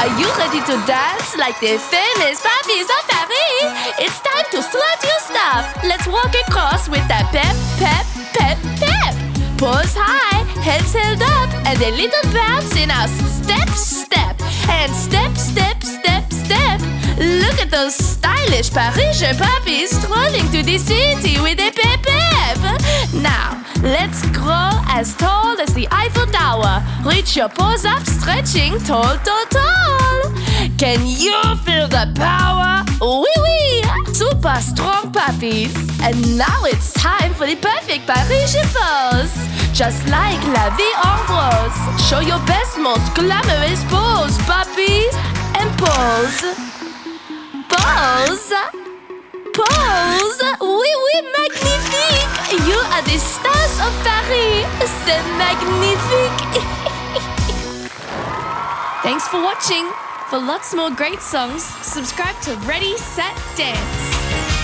Are you ready to dance like the famous Puppies of Paris? It's time to strut your stuff. Let's walk across with that pep, pep, pep, pep. Paws high, heads held up, and a little bounce in our step, step. And step, step, step, step. Look at those stylish Parisian puppies strolling to the city with a pep, pep. Now, let's grow as tall as the Eiffel Tower. Reach your paws up, stretching tall, tall, tall. Can you feel the power? Oui, oui! Super strong puppies. And now it's time for the perfect Parisian pose. Just like La Vie en Rose. Show your best, most glamorous pose, puppies. And pose. Pose. Pose. Oui, oui, magnifique. You are the stars of Paris. C'est magnifique. Thanks for watching. For lots more great songs, subscribe to Ready, Set, Dance.